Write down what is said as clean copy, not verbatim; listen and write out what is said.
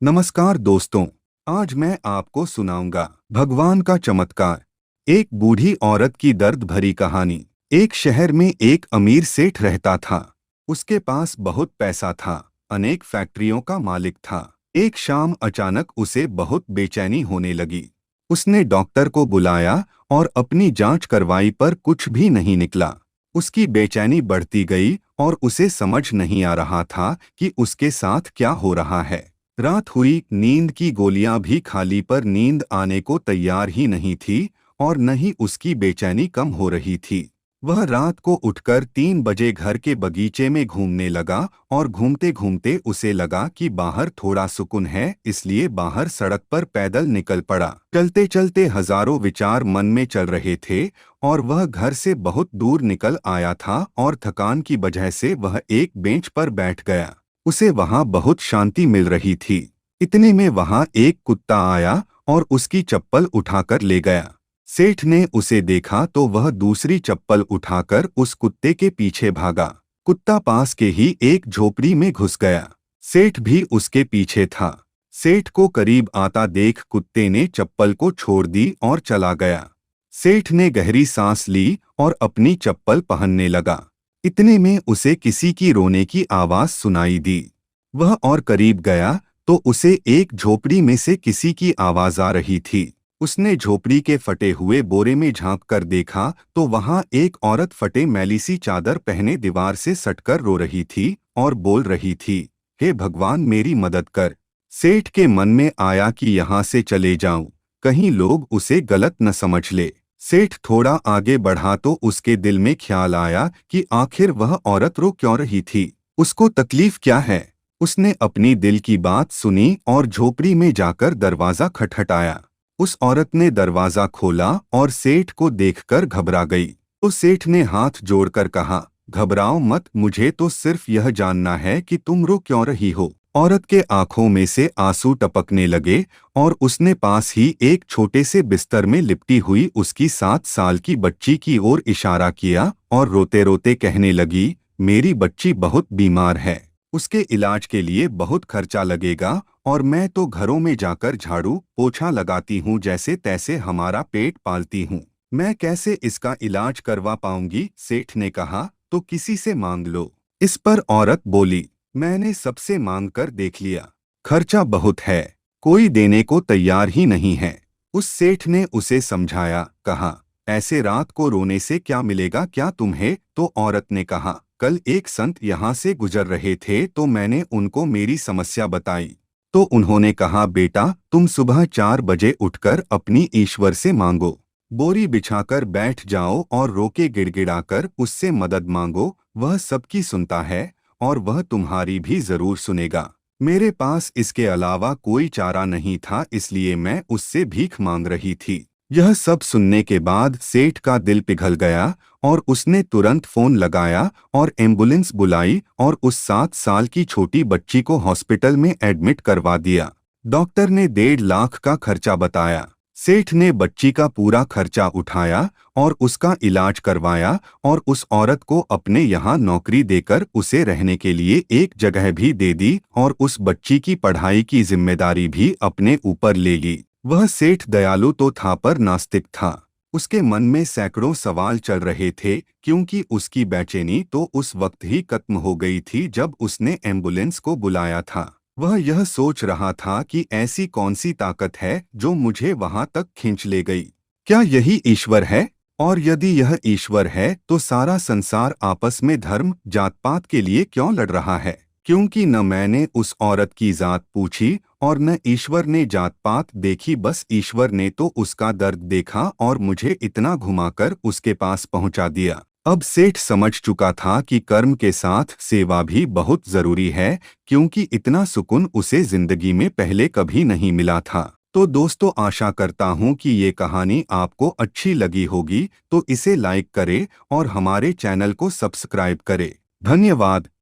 नमस्कार दोस्तों, आज मैं आपको सुनाऊंगा भगवान का चमत्कार। एक बूढ़ी औरत की दर्द भरी कहानी। एक शहर में एक अमीर सेठ रहता था। उसके पास बहुत पैसा था, अनेक फैक्ट्रियों का मालिक था। एक शाम अचानक उसे बहुत बेचैनी होने लगी। उसने डॉक्टर को बुलाया और अपनी जांच करवाई पर कुछ भी नहीं निकला। उसकी बेचैनी बढ़ती गई और उसे समझ नहीं आ रहा था कि उसके साथ क्या हो रहा है। रात हुई, नींद की गोलियां भी खाली पर नींद आने को तैयार ही नहीं थी और न ही उसकी बेचैनी कम हो रही थी। वह रात को उठकर 3 बजे घर के बगीचे में घूमने लगा और घूमते घूमते उसे लगा कि बाहर थोड़ा सुकून है, इसलिए बाहर सड़क पर पैदल निकल पड़ा। चलते चलते हजारों विचार मन में चल रहे थे और वह घर से बहुत दूर निकल आया था और थकान की वजह से वह एक बेंच पर बैठ गया। उसे वहां बहुत शांति मिल रही थी। इतने में वहां एक कुत्ता आया और उसकी चप्पल उठाकर ले गया। सेठ ने उसे देखा तो वह दूसरी चप्पल उठाकर उस कुत्ते के पीछे भागा। कुत्ता पास के ही एक झोपड़ी में घुस गया। सेठ भी उसके पीछे था। सेठ को करीब आता देख कुत्ते ने चप्पल को छोड़ दी और चला गया। सेठ ने गहरी सांस ली और अपनी चप्पल पहनने लगा। इतने में उसे किसी की रोने की आवाज सुनाई दी। वह और करीब गया तो उसे एक झोपड़ी में से किसी की आवाज आ रही थी। उसने झोपड़ी के फटे हुए बोरे में झांक कर देखा तो वहां एक औरत फटे मैली सी चादर पहने दीवार से सटकर रो रही थी और बोल रही थी, हे भगवान मेरी मदद कर। सेठ के मन में आया कि यहाँ से चले जाऊं, कहीं लोग उसे गलत न समझ ले। सेठ थोड़ा आगे बढ़ा तो उसके दिल में ख्याल आया कि आखिर वह औरत रो क्यों रही थी, उसको तकलीफ क्या है। उसने अपनी दिल की बात सुनी और झोपड़ी में जाकर दरवाजा खटखटाया। उस औरत ने दरवाजा खोला और सेठ को देखकर घबरा गई। तो सेठ ने हाथ जोड़कर कहा, घबराओ मत, मुझे तो सिर्फ यह जानना है कि तुम रो क्यों रही हो। औरत के आंखों में से आंसू टपकने लगे और उसने पास ही एक छोटे से बिस्तर में लिपटी हुई उसकी 7 साल की बच्ची की ओर इशारा किया और रोते रोते कहने लगी, मेरी बच्ची बहुत बीमार है, उसके इलाज के लिए बहुत खर्चा लगेगा और मैं तो घरों में जाकर झाड़ू पोछा लगाती हूँ, जैसे तैसे हमारा पेट पालती हूँ, मैं कैसे इसका इलाज करवा पाऊंगी। सेठ ने कहा, तो किसी से मांग लो। इस पर औरत बोली, मैंने सबसे मांग कर देख लिया, खर्चा बहुत है, कोई देने को तैयार ही नहीं है। उस सेठ ने उसे समझाया, कहा, ऐसे रात को रोने से क्या मिलेगा, क्या तुम्हें। तो औरत ने कहा, कल एक संत यहाँ से गुजर रहे थे तो मैंने उनको मेरी समस्या बताई, तो उन्होंने कहा, बेटा तुम सुबह 4 बजे उठकर अपनी ईश्वर से मांगो, बोरी बिछाकर बैठ जाओ और रोके गिड़गिड़ाकर उससे मदद मांगो, वह सबकी सुनता है और वह तुम्हारी भी जरूर सुनेगा। मेरे पास इसके अलावा कोई चारा नहीं था, इसलिए मैं उससे भीख मांग रही थी। यह सब सुनने के बाद सेठ का दिल पिघल गया और उसने तुरंत फोन लगाया और एम्बुलेंस बुलाई और उस 7 साल की छोटी बच्ची को हॉस्पिटल में एडमिट करवा दिया। डॉक्टर ने 1.5 लाख का खर्चा बताया। सेठ ने बच्ची का पूरा खर्चा उठाया और उसका इलाज करवाया और उस औरत को अपने यहाँ नौकरी देकर उसे रहने के लिए एक जगह भी दे दी और उस बच्ची की पढ़ाई की जिम्मेदारी भी अपने ऊपर ले ली। वह सेठ दयालु तो था पर नास्तिक था। उसके मन में सैकड़ों सवाल चल रहे थे, क्योंकि उसकी बेचैनी तो उस वक्त ही खत्म हो गई थी जब उसने एम्बुलेंस को बुलाया था। वह यह सोच रहा था कि ऐसी कौन सी ताकत है जो मुझे वहां तक खींच ले गई। क्या यही ईश्वर है? और यदि यह ईश्वर है तो सारा संसार आपस में धर्म जात पात के लिए क्यों लड़ रहा है? क्योंकि न मैंने उस औरत की जात पूछी और न ईश्वर ने जात पात देखी, बस ईश्वर ने तो उसका दर्द देखा और मुझे इतना घुमाकर उसके पास पहुंचा दिया। अब सेठ समझ चुका था कि कर्म के साथ सेवा भी बहुत जरूरी है, क्योंकि इतना सुकून उसे जिंदगी में पहले कभी नहीं मिला था। तो दोस्तों, आशा करता हूं कि ये कहानी आपको अच्छी लगी होगी, तो इसे लाइक करें और हमारे चैनल को सब्सक्राइब करें। धन्यवाद।